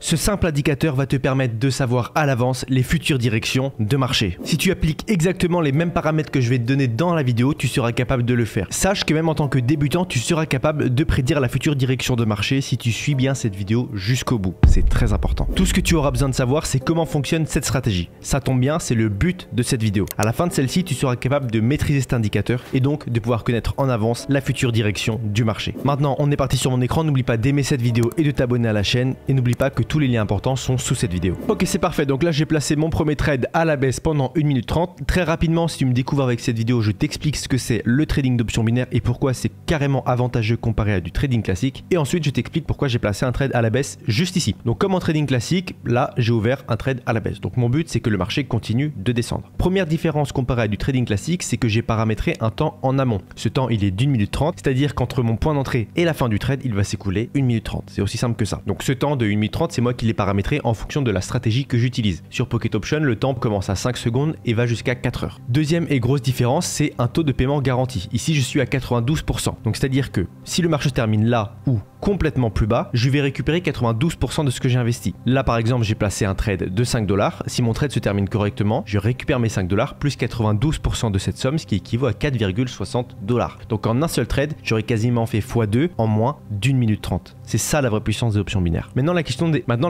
Ce simple indicateur va te permettre de savoir à l'avance les futures directions de marché. Si tu appliques exactement les mêmes paramètres que je vais te donner dans la vidéo, tu seras capable de le faire. Sache que même en tant que débutant, tu seras capable de prédire la future direction de marché si tu suis bien cette vidéo jusqu'au bout. C'est très important. Tout ce que tu auras besoin de savoir, c'est comment fonctionne cette stratégie. Ça tombe bien, c'est le but de cette vidéo. À la fin de celle-ci, tu seras capable de maîtriser cet indicateur et donc de pouvoir connaître en avance la future direction du marché. Maintenant, on est parti sur mon écran. N'oublie pas d'aimer cette vidéo et de t'abonner à la chaîne. Et n'oublie pas que tous les liens importants sont sous cette vidéo. Ok, c'est parfait. Donc là, j'ai placé mon premier trade à la baisse pendant 1 minute 30. Très rapidement, si tu me découvres avec cette vidéo, je t'explique ce que c'est le trading d'options binaires et pourquoi c'est carrément avantageux comparé à du trading classique. Et ensuite, je t'explique pourquoi j'ai placé un trade à la baisse juste ici. Donc comme en trading classique, là, j'ai ouvert un trade à la baisse. Donc mon but, c'est que le marché continue de descendre. Première différence comparée à du trading classique, c'est que j'ai paramétré un temps en amont. Ce temps, il est d'1 minute 30, c'est-à-dire qu'entre mon point d'entrée et la fin du trade, il va s'écouler 1 minute 30. C'est aussi simple que ça. Donc ce temps de 1 minute 30, c'est moi qui l'ai paramétré en fonction de la stratégie que j'utilise. Sur Pocket Option, le temps commence à 5 secondes et va jusqu'à 4 heures. Deuxième et grosse différence, c'est un taux de paiement garanti. Ici, je suis à 92%. Donc c'est-à-dire que si le marché se termine là ou complètement plus bas, je vais récupérer 92% de ce que j'ai investi. Là, par exemple, j'ai placé un trade de 5 $. Si mon trade se termine correctement, je récupère mes 5 $ plus 92% de cette somme, ce qui équivaut à 4,60 $. Donc en un seul trade, j'aurais quasiment fait x2 en moins d'1 minute 30. C'est ça la vraie puissance des options binaires. Maintenant, la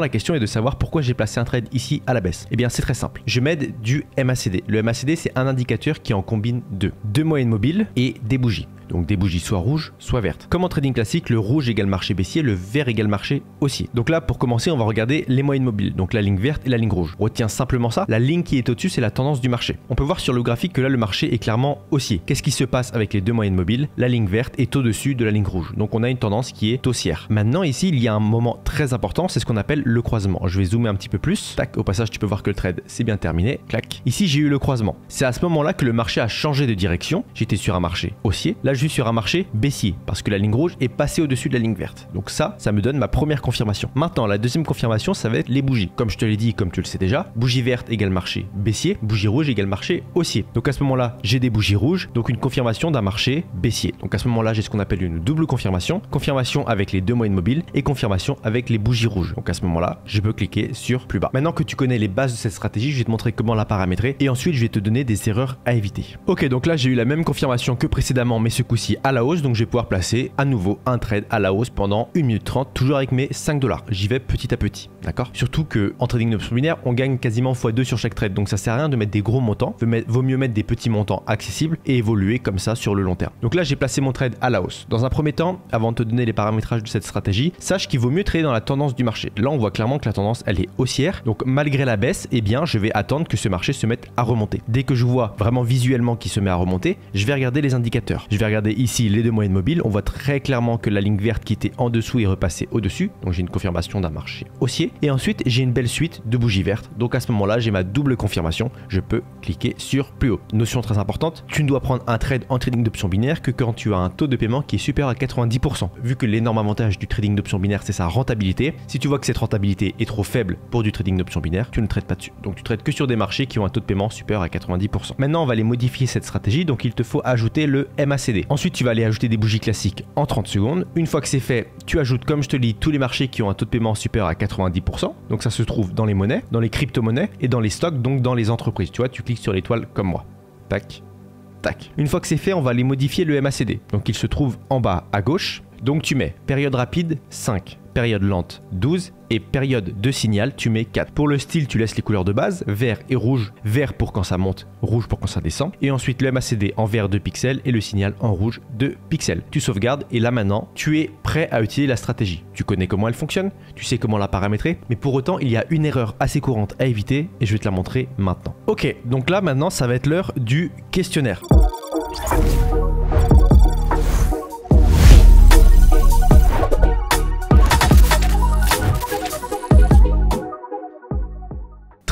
question est de savoir pourquoi j'ai placé un trade ici à la baisse. Eh bien, c'est très simple. Je m'aide du MACD. Le MACD, c'est un indicateur qui en combine deux moyennes mobiles et des bougies. Donc des bougies soit rouges, soit vertes. Comme en trading classique, le rouge égale marché baissier, le vert égale marché haussier. Donc là, pour commencer, on va regarder les moyennes mobiles, donc la ligne verte et la ligne rouge. Retiens simplement ça, la ligne qui est au-dessus, c'est la tendance du marché. On peut voir sur le graphique que là, le marché est clairement haussier. Qu'est-ce qui se passe avec les deux moyennes mobiles? La ligne verte est au-dessus de la ligne rouge. Donc on a une tendance qui est haussière. Maintenant, ici, il y a un moment très important, c'est ce qu'on appelle le croisement. Je vais zoomer un petit peu plus. Tac, au passage, tu peux voir que le trade, c'est bien terminé. Clac. Ici, j'ai eu le croisement. C'est à ce moment-là que le marché a changé de direction. J'étais sur un marché haussier. Là, je suis sur un marché baissier parce que la ligne rouge est passée au-dessus de la ligne verte. Donc ça me donne ma première confirmation. Maintenant, la deuxième confirmation, ça va être les bougies. Comme je te l'ai dit, comme tu le sais déjà, bougie verte égale marché baissier, bougie rouge égale marché haussier. Donc à ce moment-là, j'ai des bougies rouges, donc une confirmation d'un marché baissier. Donc à ce moment-là, j'ai ce qu'on appelle une double confirmation. Confirmation avec les deux moyennes mobiles et confirmation avec les bougies rouges. Donc à ce moment-là, je peux cliquer sur plus bas. Maintenant que tu connais les bases de cette stratégie, je vais te montrer comment la paramétrer et ensuite je vais te donner des erreurs à éviter. Ok, donc là j'ai eu la même confirmation que précédemment, mais ce coup-ci à la hausse. Donc je vais pouvoir placer à nouveau un trade à la hausse pendant 1 minute 30, toujours avec mes 5 $. J'y vais petit à petit, d'accord? Surtout que en trading d'options binaires, on gagne quasiment x2 sur chaque trade, donc ça sert à rien de mettre des gros montants. Vaut mieux mettre des petits montants accessibles et évoluer comme ça sur le long terme. Donc là, j'ai placé mon trade à la hausse. Dans un premier temps, avant de te donner les paramétrages de cette stratégie, sache qu'il vaut mieux trader dans la tendance du marché. Là, on voit clairement que la tendance, elle est haussière. Donc malgré la baisse, eh bien, je vais attendre que ce marché se mette à remonter. Dès que je vois vraiment visuellement qu'il se met à remonter, je vais regarder les indicateurs. Je vais regarder ici les deux moyennes mobiles. On voit très clairement que la ligne verte qui était en dessous est repassée au-dessus. Donc j'ai une confirmation d'un marché haussier. Et ensuite, j'ai une belle suite de bougies vertes. Donc à ce moment-là, j'ai ma double confirmation. Je peux cliquer sur plus haut. Notion très importante, tu ne dois prendre un trade en trading d'options binaires que quand tu as un taux de paiement qui est supérieur à 90%. Vu que l'énorme avantage du trading d'options binaires, c'est sa rentabilité. Si tu vois que cette rentabilité est trop faible pour du trading d'options binaires, tu ne trades pas dessus. Donc tu trades que sur des marchés qui ont un taux de paiement supérieur à 90%. Maintenant, on va aller modifier cette stratégie. Donc il te faut ajouter le MACD. Ensuite, tu vas aller ajouter des bougies classiques en 30 secondes. Une fois que c'est fait, tu ajoutes, comme je te lis, tous les marchés qui ont un taux de paiement supérieur à 90%. Donc ça se trouve dans les monnaies, dans les crypto-monnaies et dans les stocks, donc dans les entreprises. Tu vois, tu cliques sur l'étoile comme moi. Tac, tac. Une fois que c'est fait, on va aller modifier le MACD. Donc il se trouve en bas à gauche. Donc tu mets période rapide 5, période lente 12 et période de signal tu mets 4. Pour le style, tu laisses les couleurs de base, vert et rouge, vert pour quand ça monte, rouge pour quand ça descend. Et ensuite le MACD en vert 2 pixels et le signal en rouge 2 pixels. Tu sauvegardes et là maintenant, tu es prêt à utiliser la stratégie. Tu connais comment elle fonctionne, tu sais comment la paramétrer, mais pour autant, il y a une erreur assez courante à éviter et je vais te la montrer maintenant. Ok, donc là maintenant, ça va être l'heure du questionnaire.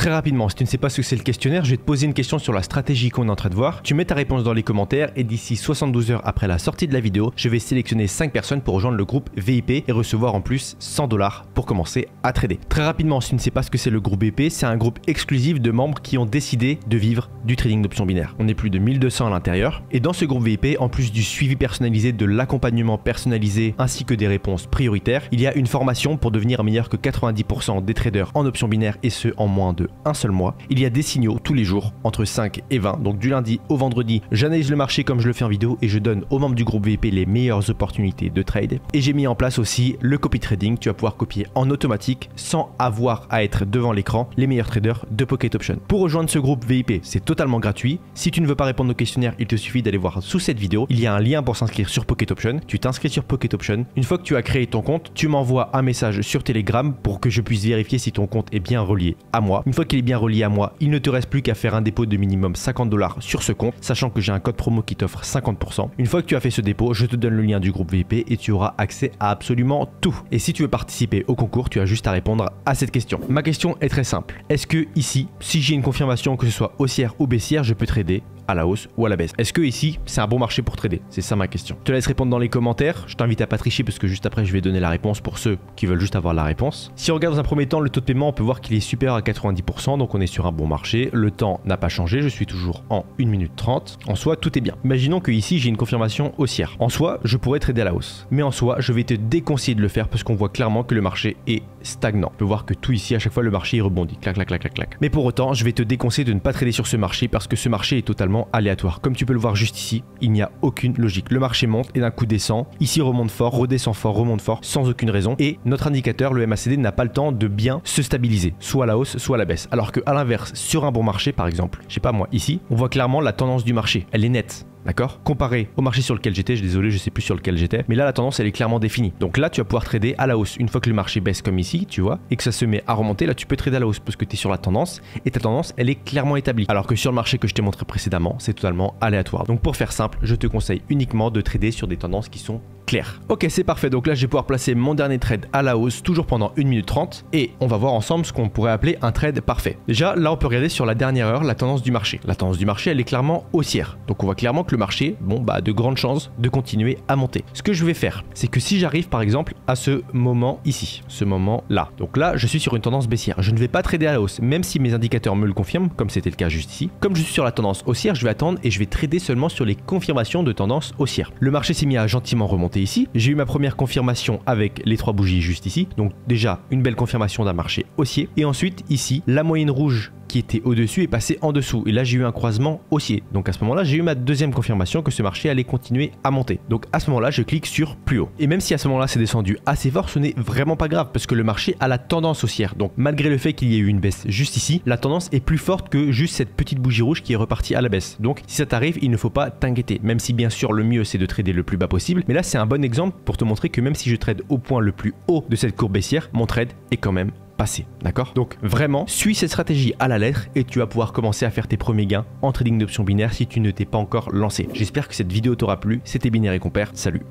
Très rapidement, si tu ne sais pas ce que c'est le questionnaire, je vais te poser une question sur la stratégie qu'on est en train de voir. Tu mets ta réponse dans les commentaires et d'ici 72 heures après la sortie de la vidéo, je vais sélectionner 5 personnes pour rejoindre le groupe VIP et recevoir en plus 100 $ pour commencer à trader. Très rapidement, si tu ne sais pas ce que c'est le groupe VIP, c'est un groupe exclusif de membres qui ont décidé de vivre du trading d'options binaires. On est plus de 1200 à l'intérieur et dans ce groupe VIP, en plus du suivi personnalisé, de l'accompagnement personnalisé ainsi que des réponses prioritaires, il y a une formation pour devenir meilleur que 90% des traders en options binaires et ce en moins de un seul mois. Il y a des signaux tous les jours entre 5 et 20, donc du lundi au vendredi, j'analyse le marché comme je le fais en vidéo et je donne aux membres du groupe VIP les meilleures opportunités de trade. Et j'ai mis en place aussi le copy trading, tu vas pouvoir copier en automatique sans avoir à être devant l'écran les meilleurs traders de Pocket Option. Pour rejoindre ce groupe VIP, c'est totalement gratuit. Si tu ne veux pas répondre au questionnaire, il te suffit d'aller voir sous cette vidéo. Il y a un lien pour s'inscrire sur Pocket Option. Tu t'inscris sur Pocket Option. Une fois que tu as créé ton compte, tu m'envoies un message sur Telegram pour que je puisse vérifier si ton compte est bien relié à moi. Une fois qu'il est bien relié à moi, il ne te reste plus qu'à faire un dépôt de minimum 50 $ sur ce compte, sachant que j'ai un code promo qui t'offre 50%. Une fois que tu as fait ce dépôt, je te donne le lien du groupe VIP et tu auras accès à absolument tout. Et si tu veux participer au concours, tu as juste à répondre à cette question. Ma question est très simple. Est-ce que ici, si j'ai une confirmation que ce soit haussière ou baissière, je peux trader à la hausse ou à la baisse? Est-ce que ici c'est un bon marché pour trader? C'est ça ma question. Je te laisse répondre dans les commentaires. Je t'invite à pas tricher parce que juste après je vais donner la réponse pour ceux qui veulent juste avoir la réponse. Si on regarde dans un premier temps le taux de paiement, on peut voir qu'il est supérieur à 90%, donc on est sur un bon marché. Le temps n'a pas changé, je suis toujours en 1 minute 30. En soi, tout est bien. Imaginons que ici j'ai une confirmation haussière. En soi, je pourrais trader à la hausse. Mais en soi, je vais te déconseiller de le faire parce qu'on voit clairement que le marché est stagnant. On peut voir que tout ici, à chaque fois, le marché il rebondit. Clac, clac, clac, clac, clac. Mais pour autant, je vais te déconseiller de ne pas trader sur ce marché parce que ce marché est totalement aléatoire. Comme tu peux le voir juste ici, il n'y a aucune logique. Le marché monte et d'un coup descend. Ici remonte fort, redescend fort, remonte fort, sans aucune raison. Et notre indicateur, le MACD, n'a pas le temps de bien se stabiliser, soit à la hausse, soit à la baisse. Alors que à l'inverse, sur un bon marché, par exemple, je sais pas moi, ici, on voit clairement la tendance du marché. Elle est nette. D'accord? Comparé au marché sur lequel j'étais, désolé, je sais plus sur lequel j'étais, mais là la tendance elle est clairement définie. Donc là tu vas pouvoir trader à la hausse. Une fois que le marché baisse comme ici, tu vois, et que ça se met à remonter, là tu peux trader à la hausse parce que tu es sur la tendance et ta tendance elle est clairement établie. Alors que sur le marché que je t'ai montré précédemment, c'est totalement aléatoire. Donc pour faire simple, je te conseille uniquement de trader sur des tendances qui sont claires. Ok, c'est parfait. Donc là je vais pouvoir placer mon dernier trade à la hausse, toujours pendant 1 minute 30, et on va voir ensemble ce qu'on pourrait appeler un trade parfait. Déjà là on peut regarder sur la dernière heure la tendance du marché. La tendance du marché elle est clairement haussière. Donc on voit clairement que le marché, bon bah de grandes chances de continuer à monter. Ce que je vais faire, c'est que si j'arrive par exemple à ce moment ici, ce moment là, donc là je suis sur une tendance baissière, je ne vais pas trader à la hausse, même si mes indicateurs me le confirment, comme c'était le cas juste ici. Comme je suis sur la tendance haussière, je vais attendre et je vais trader seulement sur les confirmations de tendance haussière. Le marché s'est mis à gentiment remonter ici, j'ai eu ma première confirmation avec les 3 bougies juste ici, donc déjà une belle confirmation d'un marché haussier, et ensuite ici, la moyenne rouge qui était au-dessus est passé en dessous. Et là, j'ai eu un croisement haussier. Donc à ce moment-là, j'ai eu ma deuxième confirmation que ce marché allait continuer à monter. Donc à ce moment-là, je clique sur plus haut. Et même si à ce moment-là, c'est descendu assez fort, ce n'est vraiment pas grave parce que le marché a la tendance haussière. Donc malgré le fait qu'il y ait eu une baisse juste ici, la tendance est plus forte que juste cette petite bougie rouge qui est repartie à la baisse. Donc si ça t'arrive, il ne faut pas t'inquiéter. Même si bien sûr, le mieux, c'est de trader le plus bas possible. Mais là, c'est un bon exemple pour te montrer que même si je trade au point le plus haut de cette courbe baissière, mon trade est quand même passé, d'accord? Donc vraiment, suis cette stratégie à la lettre et tu vas pouvoir commencer à faire tes premiers gains en trading d'options binaires si tu ne t'es pas encore lancé. J'espère que cette vidéo t'aura plu. C'était Binaire et Compère, salut!